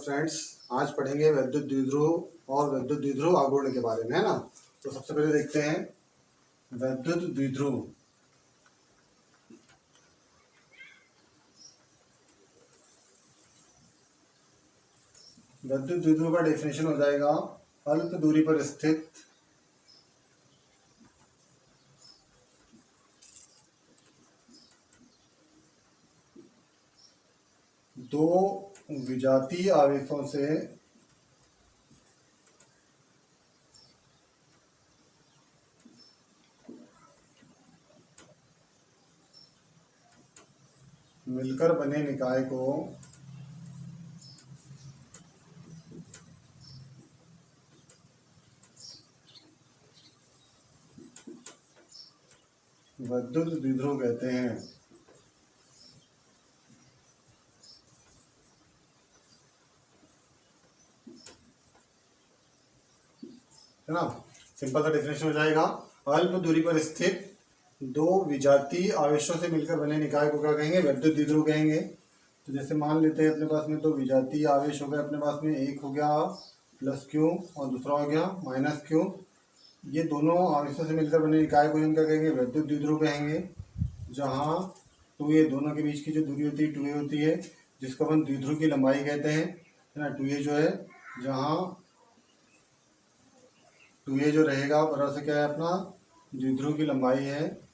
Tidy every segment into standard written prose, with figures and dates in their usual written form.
Friends, आज पढ़ेंगे वैद्युत द्विध्रुव और वैद्युत द्विध्रुव आघूर्ण के बारे में, है ना। तो सबसे पहले देखते हैं वैद्युत द्विध्रुव। वैद्युत द्विध्रुव का डेफिनेशन हो जाएगा अल्प दूरी पर स्थित दो विजातीय आवेशों से मिलकर बने निकाय को वैद्युत द्विध्रुव कहते हैं। है ना, सिंपल सा डेफिनेशन हो जाएगा अल्प दूरी पर स्थित दो विजातीय आवेशों से मिलकर बने निकाय को क्या कहेंगे? वैद्युत द्विध्रुव कहेंगे। तो जैसे मान लेते हैं अपने पास में दो विजातीय आवेश हो गए, अपने पास में एक हो गया प्लस क्यू और दूसरा हो गया माइनस क्यू। ये दोनों आवेशों से मिलकर बने निकाय को हम क्या कहेंगे? वैद्युत द्विध्रुव कहेंगे। जहाँ 2a दोनों के बीच की जो दूरी होती है 2a होती है, जिसको अपन द्विध्रुव की लंबाई कहते हैं, है ना। 2a जो है, जहाँ 2a जो रहेगा बराबर से क्या है अपना द्विध्रुव की लंबाई है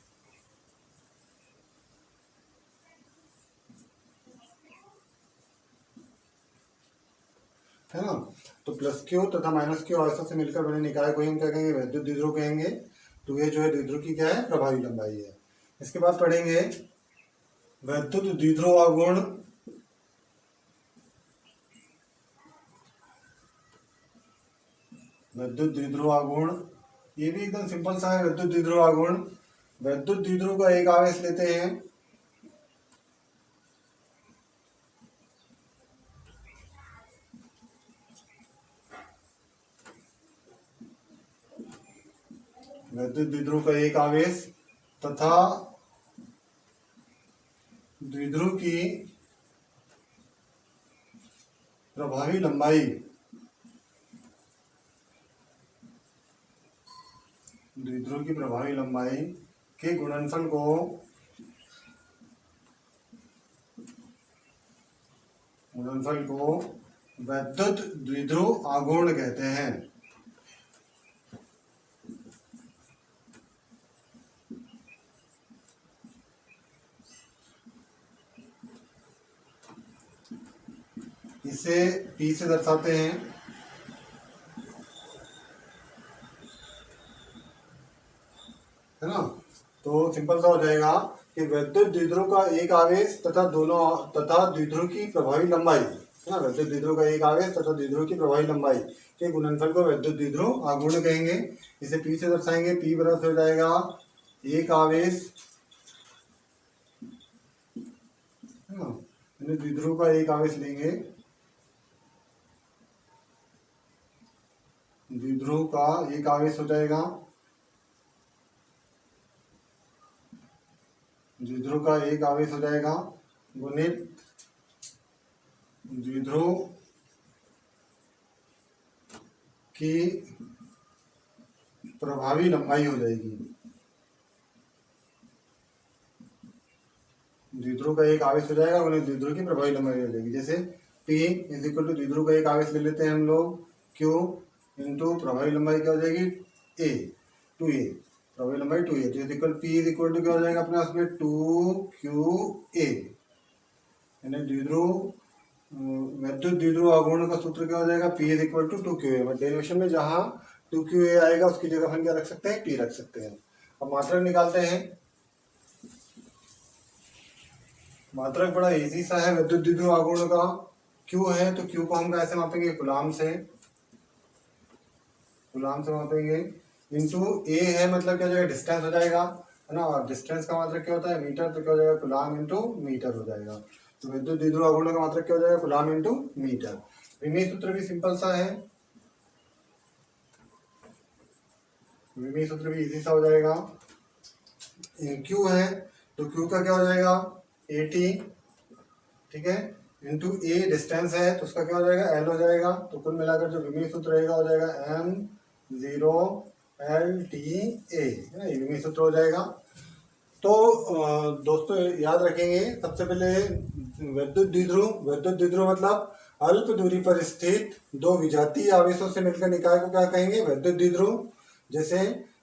ना। तो प्लस क्यू तथा माइनस क्यू आवेशों से मिलकर बने निकाय को हम क्या कहेंगे? वैद्युत द्विध्रुव कहेंगे। 2a जो है द्विध्रुव की क्या है? प्रभावी लंबाई है। इसके बाद पढ़ेंगे वैद्युत द्विध्रुव आघूर्ण। वैद्युत द्विध्रुव आघूर्ण ये भी एकदम सिंपल सा है। वैद्युत द्विध्रुव आघूर्ण, वैद्युत द्विध्रुव का एक आवेश लेते हैं, वैद्युत द्विध्रुव का एक आवेश तथा द्विध्रुव की प्रभावी लंबाई द्विध्रुव की प्रभावी लंबाई के गुणनफल को वैद्युत द्विध्रुव आघूर्ण कहते हैं। इसे P से दर्शाते हैं। है ना, तो सिंपल सा हो जाएगा कि वैद्युत द्विध्रुव का एक आवेश तथा द्विध्रुव की प्रभावी लंबाई, है ना। वैद्युत द्विध्रुव का एक आवेश तथा द्विध्रुव की प्रभावी लंबाई के गुणनफल को वैद्युत द्विध्रुव आघूर्ण कहेंगे। इसे P से दर्शाएंगे। P बराबर से हो जाएगा एक आवेश, है ना, द्विध्रुव का एक आवेश लेंगे, द्विध्रुव का एक आवेश हो जाएगा, द्विध्रुव का एक आवेश हो जाएगा गुणित द्विध्रुव की प्रभावी लंबाई हो जाएगी। द्विध्रुव का एक आवेश हो जाएगा गुणित द्विध्रुव की प्रभावी लंबाई हो जाएगी। जैसे P इज इक्वल टू द्विध्रुव का एक आवेश ले लेते हैं हम लोग, Q इंटू प्रभावी लंबाई क्या हो जाएगी? A 2a, प्रभावी लंबाई 2a। तो equal P is equal to क्या हो जाएगा अपने पास में? 2QA। यानी द्विध्रुव वैद्युत द्विध्रुव आघूर्ण का सूत्र क्या हो जाएगा? P is equal to 2QA। But derivation में जहाँ 2QA आएगा उसकी जगह हम क्या रख सकते हैं? P रख सकते हैं। अब मात्रक निकालते हैं। मात्रक बड़ा इजी सा है वैद्युत द्विध्रुव आघूर्ण का। Q है तो Q को हम कैसे मापेंगे? कूलाम से मापेंगे। इंटू A है मतलब क्या हो जाएगा? डिस्टेंस हो जाएगा, है ना। और डिस्टेंस का मात्रक क्या होता है? मीटर। तो क्या हो जाएगा? कूलाम इंटू मीटर हो जाएगा। तो वैद्युत द्विध्रुव आघूर्ण का मात्रक क्या हो जाएगा? Coulomb into metre. विमीय सूत्र भी सिंपल सा है, विमीय सूत्र भी इजी सा हो जाएगा। Q है तो Q का क्या हो जाएगा? 80, ठीक है, इंटू ए डिस्टेंस है तो उसका क्या हो जाएगा, एल हो जाएगा। तो कुल मिलाकर जो विमीय सूत्र रहेगा हो जाएगा M0 LTA, है ना, ये विमीय सूत्र हो जाएगा। तो दोस्तों याद रखेंगे, सबसे पहले विद्युत द्विध्रुव मतलब अल्प दूरी पर स्थित दो विजातीय आवेशों से मिलकर निकाय को क्या कहेंगे, विद्युत द्विध्रुव। जैसे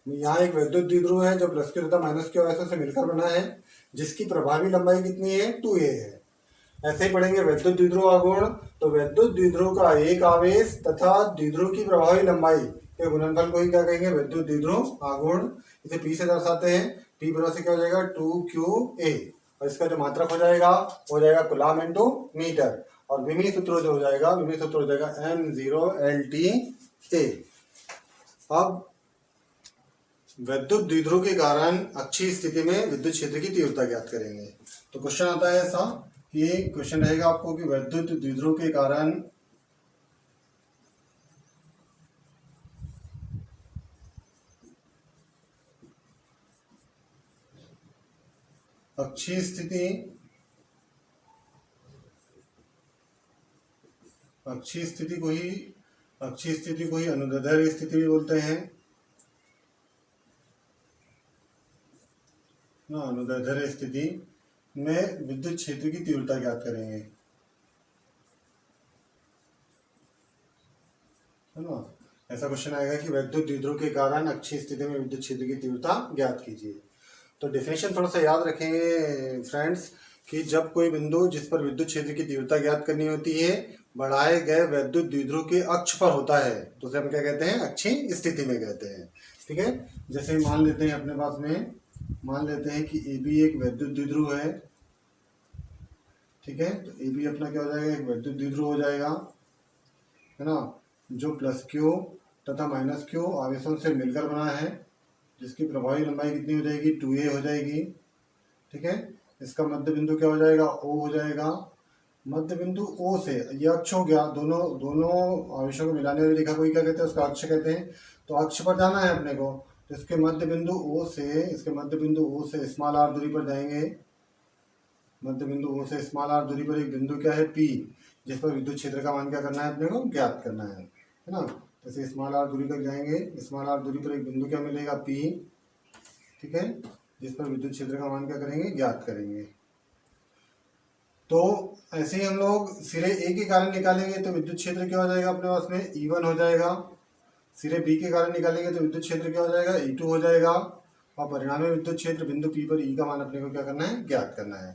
यहाँ एक विद्युत द्विध्रुव है जो प्लस क्यू तथा माइनस क्यू आवेशों से मिलकर बना है, जिसकी प्रभावी लंबाई कितनी है, 2a है। ऐसे ही पढ़ेंगे विद्युत द्विध्रुव आघूर्ण, तो विद्युत द्विध्रुव का एक आवेश तथा द्विध्रुव की प्रभावी लंबाई के गुणनफल को ही क्या कहेंगे, विद्युत द्विध्रुव आघूर्ण। इसे P से दर्शाते हैं, P बराबर से क्या हो जाएगा 2qa, और इसका जो मात्रक हो जाएगा कूलाम इंटू मीटर, और विमीय सूत्र जो हो जाएगा, विमीय सूत्र हो जाएगा M0 LTA। अब विद्युत द्विध्रुव के कारण अक्षीय स्थिति में विद्युत क्षेत्र की तीव्रता ज्ञात करेंगे। तो क्वेश्चन आता है ऐसा कि क्वेश्चन रहेगा आपको कि विद्युत द्विध्रुव के कारण अक्षीय स्थिति को ही अनुदैर्ध्य स्थिति भी बोलते हैं ना। अनुदैर्ध्य स्थिति में विद्युत क्षेत्र की तीव्रता ज्ञात करेंगे, है ना। ऐसा क्वेश्चन आएगा कि विद्युत द्विध्रुव के कारण अक्षीय स्थिति में विद्युत क्षेत्र की तीव्रता ज्ञात कीजिए। तो डेफिनेशन थोड़ा सा याद रखेंगे फ्रेंड्स, कि जब कोई बिंदु जिस पर विद्युत क्षेत्र की तीव्रता ज्ञात करनी होती है बढ़ाए गए विद्युत द्विध्रुव के अक्ष पर होता है तो उसे हम क्या कहते हैं, अक्षीय स्थिति में कहते हैं। ठीक है, जैसे मान लेते हैं अपने पास में, मान लेते हैं कि AB एक विद्युत द्विध्रुव है। ठीक है, तो AB अपना क्या हो जाएगा, एक विद्युत द्विध्रुव हो जाएगा, है ना, जो प्लस क्यू तथा माइनस क्यू आवेशों से मिलकर बना है, जिसकी प्रभावी लंबाई कितनी हो जाएगी, 2a हो जाएगी। ठीक है, इसका मध्य बिंदु क्या हो जाएगा, O हो जाएगा। मध्य बिंदु O से ये अक्ष हो गया, दोनों आवेशों को मिलाने वाली रेखा को ही क्या कहते हैं, उसका अक्ष कहते हैं। तो अक्ष पर जाना है अपने को, तो इसके मध्य बिंदु O से स्मॉल r दूरी पर जाएंगे। मध्य बिंदु O से स्मॉल r दूरी पर एक बिंदु क्या है, P, जिस पर विद्युत क्षेत्र का मान क्या करना है, अपने को ज्ञात करना है ना। जैसे स्मॉल r दूरी तक जाएंगे, स्मॉल r दूरी पर एक बिंदु क्या मिलेगा, P। ठीक है, जिस पर विद्युत क्षेत्र का मान क्या करेंगे, ज्ञात करेंगे। तो ऐसे ही हम लोग सिरे A के कारण निकालेंगे तो विद्युत क्षेत्र क्या हो जाएगा अपने पास में, E1 हो जाएगा। सिरे B के कारण निकालेंगे तो विद्युत क्षेत्र क्या हो जाएगा, E2 हो जाएगा। और परिणामी विद्युत क्षेत्र बिंदु P पर E का मान अपने को क्या करना है, ज्ञात करना है।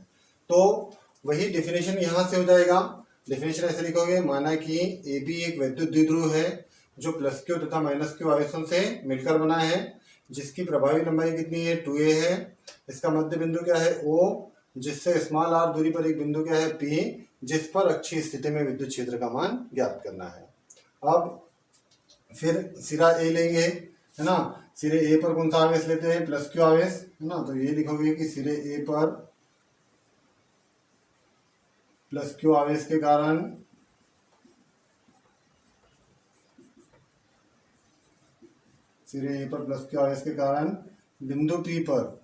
तो वही डेफिनेशन यहाँ से हो जाएगा। डेफिनेशन ऐसे लिखोगे, माना कि AB एक विद्युत द्विध्रुव है जो प्लस क्यू तथा माइनस क्यू आवेशों से मिलकर बना है, जिसकी प्रभावी लंबाई कितनी है, 2a है। इसका मध्य बिंदु क्या है, O, जिससे स्मॉल r दूरी पर एक बिंदु क्या है, P, जिस पर अक्षीय स्थिति में विद्युत क्षेत्र का मान ज्ञात करना है। अब फिर सिरा A लेंगे, है ना। सिरे A पर कौन सा आवेश लेते हैं, प्लस क्यू आवेश, है ना। तो ये लिखोगे कि सिरे A पर प्लस क्यू आवेश के कारण बिंदु P पर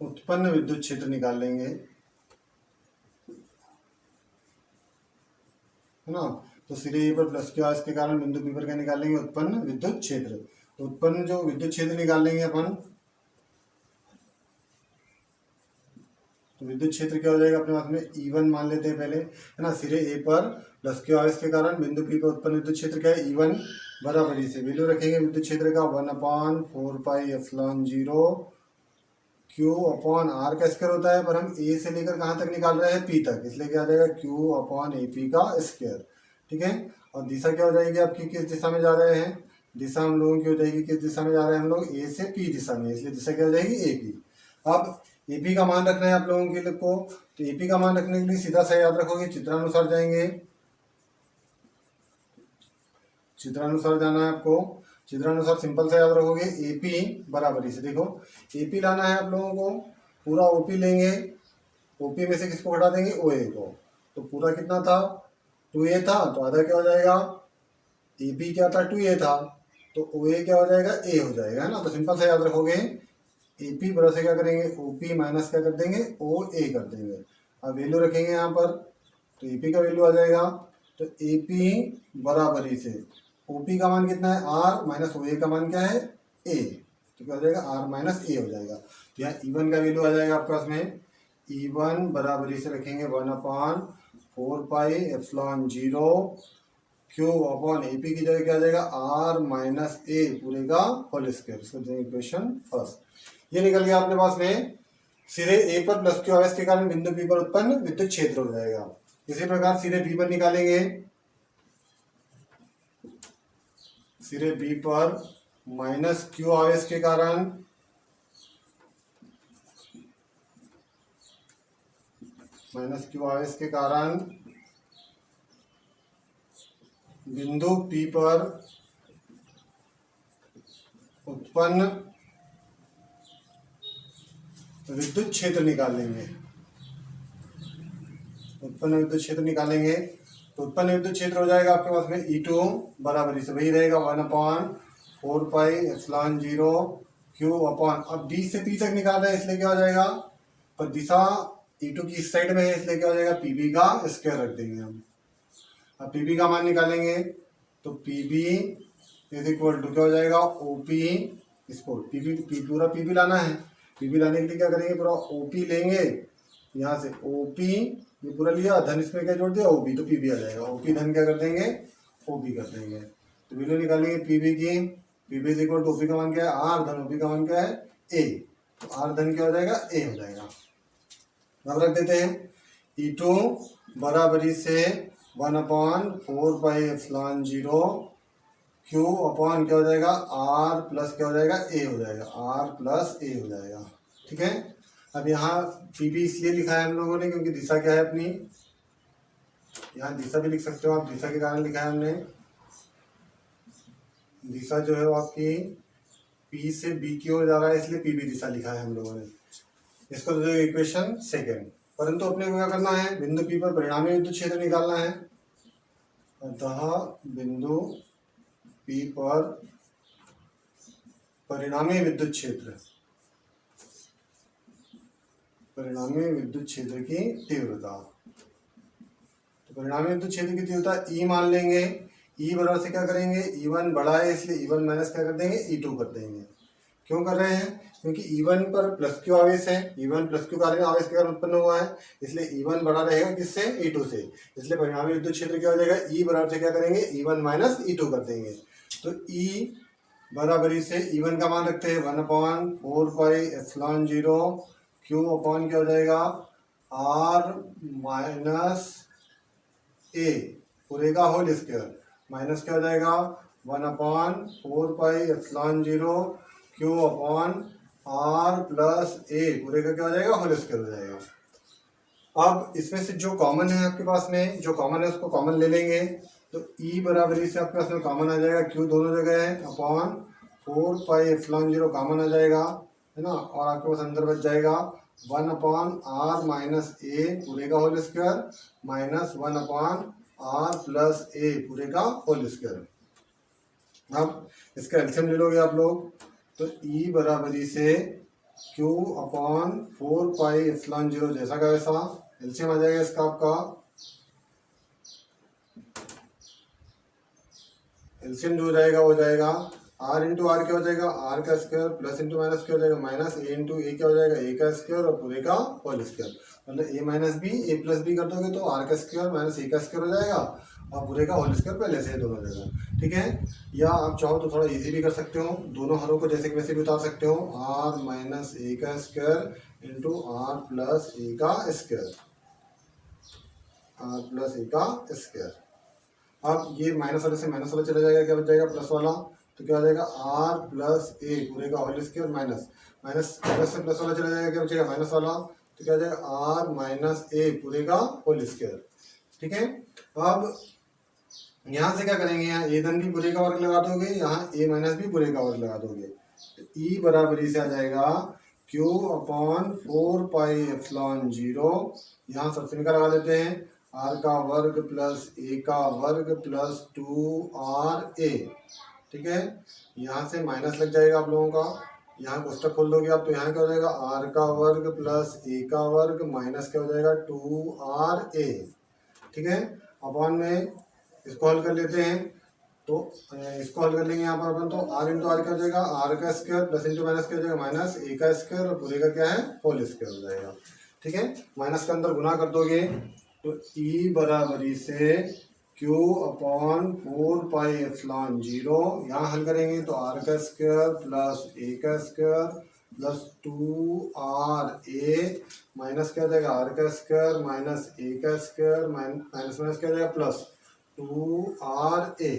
उत्पन्न विद्युत क्षेत्र निकाल लेंगे, है ना। तो सिरे A पर प्लस क्यू आवेश के कारण बिंदु P पर क्या निकाल लेंगे, उत्पन्न विद्युत क्षेत्र। तो उत्पन्न जो विद्युत क्षेत्र निकाल लेंगे अपन, तो विद्युत क्षेत्र क्या हो जाएगा अपने पास में, E1 मान लेते हैं पहले, है ना। सिरे A पर प्लस क्यू आवेश के कारण बिंदु P पर उत्पन्न विद्युत क्षेत्र क्या है, E1 बराबर ही से वैल्यू रखेंगे विद्युत क्षेत्र का 1/4πε0 Q/R का स्क्वायर होता है, पर हम A से लेकर कहाँ तक निकाल रहे हैं, P तक, इसलिए क्या आ जाएगा Q/AP का स्क्वायर। ठीक है, और दिशा क्या हो जाएगी आपकी, किस दिशा में जा रहे हैं, दिशा हम लोगों की हो जाएगी, किस दिशा में जा रहे हैं हम लोग, A से P दिशा में, इसलिए दिशा क्या हो जाएगी, AP। अब AP का मान रखना है आप लोगों के लिए को, तो AP का मान रखने के लिए सीधा सा याद रखोगे, चित्रानुसार जाएंगे, चित्रानुसार जाना है आपको। चित्रानुसार सिंपल से याद रखोगे, AP बराबर ही से, देखो AP लाना है आप लोगों को, पूरा OP लेंगे, OP में से किसको हटा देंगे, OA को। तो पूरा कितना था, 2a था, तो आधा क्या हो जाएगा, AP क्या था, 2a था, तो OA क्या हो जाएगा, A हो जाएगा, है ना। तो सिंपल से याद रखोगे, AP बराबर से क्या करेंगे, OP माइनस क्या कर देंगे, OA कर देंगे। अब वैल्यू रखेंगे यहाँ पर, तो AP का वैल्यू आ जाएगा, तो AP बराबरी से OP का मान कितना है R माइनस OA का मान क्या है A, तो क्या हो जाएगा R माइनस A हो जाएगा। तो यहाँ E1 का वैल्यू आ जाएगा आपके पास में, E1 बराबरी से रखेंगे 1/4 pi epsilon 0 Q upon AP की जगह क्या आ जाएगा R माइनस A पूरे का होल स्क्वायर। इसको देंगे इक्वेशन फर्स्ट। ये निकल गया अपने पास में, सीधे A पर प्लस Q आवेश के कारण बिंदु P पर उत्पन्न विद्युत क्षेत्र हो जाएगा। इसी प्रकार सीधे B पर निकालेंगे, सीधे B पर माइनस Q आवेश के कारण बिंदु P पर उत्पन्न विद्युत क्षेत्र निकालेंगे, उत्पन्न विद्युत क्षेत्र निकालेंगे। तो उत्पन्न विद्युत क्षेत्र हो जाएगा आपके पास में E2 बराबरी से वही रहेगा 1/4 पाई एप्सिलॉन 0 Q अपॉन, अब D से P तक निकाल रहे हैं इसलिए क्या हो जाएगा, पर दिशा E2 की इस साइड में है इसलिए क्या हो जाएगा PB का स्क्वायर रख देंगे हम। अब PB का मान निकालेंगे, तो PB इज इक्वल टू क्या हो जाएगा OP, इसको पूरा PB लाना है, PB लाने के लिए क्या करेंगे पूरा OP लेंगे, यहाँ से OP ये पूरा लिया, धन इसमें क्या जोड़ दिया OB, तो PB आ जाएगा, OP धन क्या कर देंगे OB कर देंगे। तो वैल्यू निकालेंगे PB की, PB is equal to OP का मान क्या है R धन OP का मान क्या है A, तो R धन क्या हो जाएगा A हो जाएगा। अब रख देते हैं E2 बराबरी से 1/4 पाई एप्सिलॉन 0 Q अपॉन क्या हो जाएगा R प्लस क्या हो जाएगा A हो जाएगा, R प्लस A हो जाएगा। ठीक है, अब यहाँ PB इसलिए लिखा है हम लोगों ने क्योंकि दिशा क्या है अपनी, यहाँ दिशा भी लिख सकते हो आप, दिशा के कारण लिखा है हमने, दिशा जो है वो आपकी P से B की ओर जा रहा है इसलिए PB दिशा लिखा है हम लोगों ने। इसको दे दो इक्वेशन सेकेंड। परंतु अपने को क्या करना है, बिंदु P पर परिणामी विद्युत क्षेत्र निकालना है। अतः बिंदु P पर परिणामी विद्युत क्षेत्र, परिणामी विद्युत क्षेत्र की तीव्रता, तो परिणामी विद्युत क्षेत्र की तीव्रता E मान लेंगे। E बराबर से क्या करेंगे, E1 बड़ा है इसलिए E1 माइनस क्या कर देंगे E2 कर देंगे। क्यों कर रहे हैं, क्योंकि E1 पर प्लस Q आवेश है, E1 प्लस Q कारण आवेश के कारण उत्पन्न हुआ है, इसलिए E1 बड़ा रहेगा किससे E2 से, इसलिए परिणामी विद्युत क्षेत्र क्या हो जाएगा E बराबर से क्या करेंगे E1 माइनस E2 कर देंगे। तो E बराबरी से E1 का मान रखते हैं 1/4 पाई एप्सिलॉन 0 Q अपॉन क्या हो जाएगा R माइनस A पूरे का होल स्क्वायर, माइनस क्या हो जाएगा 1/4 pi epsilon 0 Q upon R plus A पूरे का क्या हो जाएगा होल स्क्वायर हो जाएगा। अब इसमें से जो कॉमन है आपके पास में, जो कॉमन है उसको कॉमन ले लेंगे, तो E बराबरी से आपके पास में कॉमन आ जाएगा Q दोनों जगह है अपॉन 4 पाई एप्सिलॉन 0 कॉमन आ जाएगा, है ना, और आपके पास अंदर बच जाएगा 1/R माइनस A पूरे का whole square minus 1/R plus A पूरे का होल स्क्वायर। अब इसका एलसीएम ले लोगे आप लोग, तो E बराबरी से Q अपॉन 4 पाई एप्सिलॉन 0 जैसा का वैसा एलसीएम आ जाएगा इसका, आपका एलसीएम जो हो जाएगा वो जाएगा R इंटू आर क्या हो जाएगा R का स्क्वायर प्लस इंटू माइनस क्या हो जाएगा माइनस A इंटू ए क्या हो जाएगा A का स्क्वायर और पूरे का होल स्क्वायर, मतलब A minus B A plus B कर दोगे तो R का स्क्वायर माइनस A का स्क्वायर हो जाएगा और पूरे का होल स्क्वायर पहले से है दोनों जगह। ठीक है, या आप चाहो तो थोड़ा इजी भी कर सकते हो, दोनों हरों को जैसे कि वैसे भी उतार सकते हो, R माइनस A का square into R plus A का स्क्वायर, R प्लस A का स्क्वायर। अब ये माइनस वाले से माइनस वाला चला जाएगा, क्या बच जाएगा प्लस वाला, तो क्या हो जाएगा R प्लस A पूरे का whole square minus minus plus से प्लस वाला चला जाएगा, क्या बचेगा माइनस वाला, तो क्या हो जाएगा R माइनस A पूरे का होल स्क्वायर। ठीक है, अब यहाँ से क्या करेंगे, यहाँ A धन भी पूरे का वर्ग लगा दोगे, यहाँ A माइनस भी पूरे का वर्ग लगा दोगे, तो E बराबरी से आ जाएगा Q अपॉन 4 पाई एप्सिलॉन 0, यहाँ सबसे का लगा देते हैं R का वर्ग प्लस A का वर्ग प्लस 2RA। ठीक है, यहाँ से माइनस लग जाएगा आप लोगों का, यहाँ कोष्टक खोल दोगे आप तो यहाँ क्या हो जाएगा आर का वर्ग प्लस ए का वर्ग माइनस क्या हो जाएगा 2RA, ठीक है। अपॉन में इसको हल कर लेते हैं तो इसको हल कर लेंगे यहाँ पर अपन, तो आर इंटू आर क्या हो जाएगा आर का स्क्वायर प्लस इंटू माइनस क्या हो जाएगा माइनस ए का स्क्वायर और पूरे का क्या है होल स्क्वायर हो जाएगा, ठीक है। माइनस के अंदर गुना कर दोगे तो ई बराबरी से Q अपॉन 4πε0, यहाँ हल करेंगे तो आर का स्क्वायर प्लस ए का स्क्वायर प्लस 2RA माइनस क्या हो जाएगा आर का स्क्वायर माइनस ए का स्क्वायर माइनस माइनस क्या हो जाएगा प्लस 2RA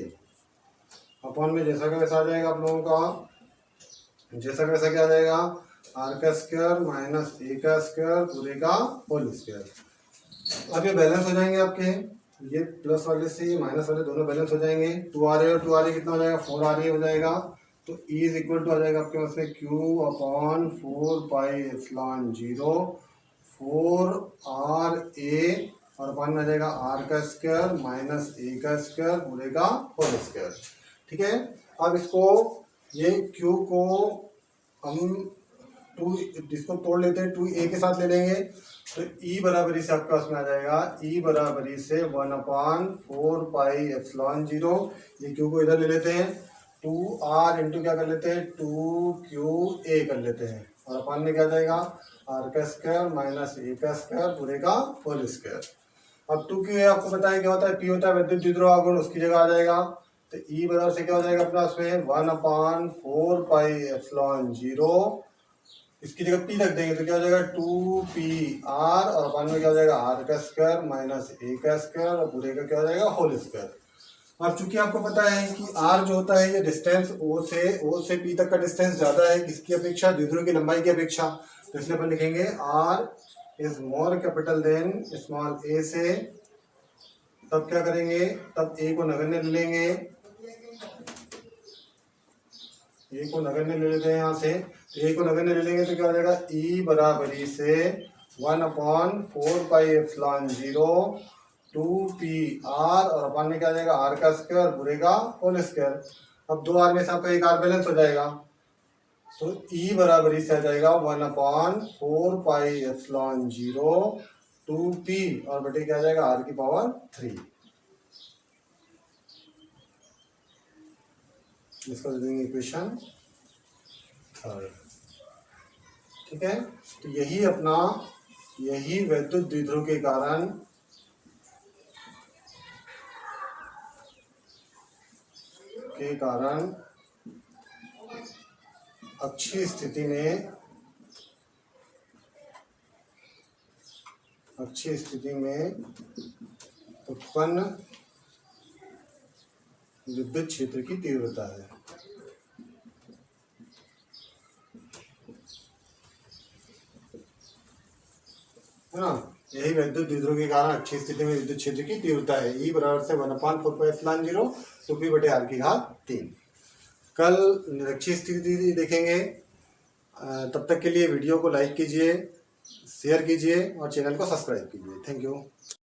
अपॉन में जैसा का वैसा आ जाएगा आप लोगों का, जैसा का वैसा क्या आ जाएगा आर का स्क्वायर माइनस ए का स्क्वायर पूरे का होल स्क्वायर। अब ये बैलेंस हो जाएंगे आपके, ये प्लस वाले से ये माइनस वाले दोनों बैलेंस हो जाएंगे। 2RA और 2RA कितना हो जाएगा 4RA हो जाएगा, तो E इज इक्वल टू आ जाएगा आपके पास में Q अपॉन 4πε0 4RA और अपॉन में आ जाएगा आर का स्क्वायर माइनस ए का स्क्वायर पूरे का होल स्क्वायर, ठीक है। अब इसको ये Q को हम 2 जिसको तोड़ लेते हैं 2A के साथ ले लेंगे तो E बराबरी से आपके पास में आ जाएगा E बराबरी से 1/4πε0, ये Q को इधर ले लेते हैं 2R इंटू क्या कर लेते हैं 2QA कर लेते हैं और अपन में क्या जाएगा आर का स्क्वायर माइनस ए का स्क्वायर पूरे का होल स्क्वायर। अब 2QA आपको पता है क्या होता है, P होता है विद्युत द्विध्रुव आघूर्ण, उसकी जगह आ जाएगा तो E बराबर से क्या हो जाएगा अपना उसमें 1/4πε0, इसकी जगह P रख देंगे तो क्या हो जाएगा 2PR और अपन में क्या हो जाएगा आर का स्क्वायर माइनस ए का स्क्वायर और पूरे का क्या हो जाएगा होल स्क्वायर। अब चूंकि आपको पता है कि R जो होता है ये डिस्टेंस O से P तक का डिस्टेंस ज़्यादा है किसकी अपेक्षा, द्विध्रुव की लंबाई की अपेक्षा, तो इसलिए अपन लिखेंगे R is more capital than small a से, तब क्या करेंगे तब A को नगण्य ले लेंगे, A को नगण्य ले लेते हैं यहाँ से, A को नगण्य ले लेंगे तो क्या हो जाएगा E बराबरी से 1/4πε0 2PR और अपन में क्या आ जाएगा आर का स्क्वायर पूरे का होल स्क्वायर। अब 2R में से आपका एक आर बैलेंस हो जाएगा तो E बराबरी से आ जाएगा 1/4πε0 2P और बटे क्या आ जाएगा R की पावर 3, इसको दे देंगे इक्वेशन 3, ठीक है। तो यही विद्युत द्विध्रुव के कारण अक्षीय स्थिति में उत्पन्न विद्युत क्षेत्र की तीव्रता है। ना, यही विद्युत द्विध्रुव के कारण अक्षीय स्थिति में विद्युत क्षेत्र की तीव्रता है। E बराबर से 1/4πε0 2P बटे R की घात 3। कल निरक्षीय स्थिति देखेंगे, तब तक के लिए वीडियो को लाइक कीजिए, शेयर कीजिए और चैनल को सब्सक्राइब कीजिए। Thank you.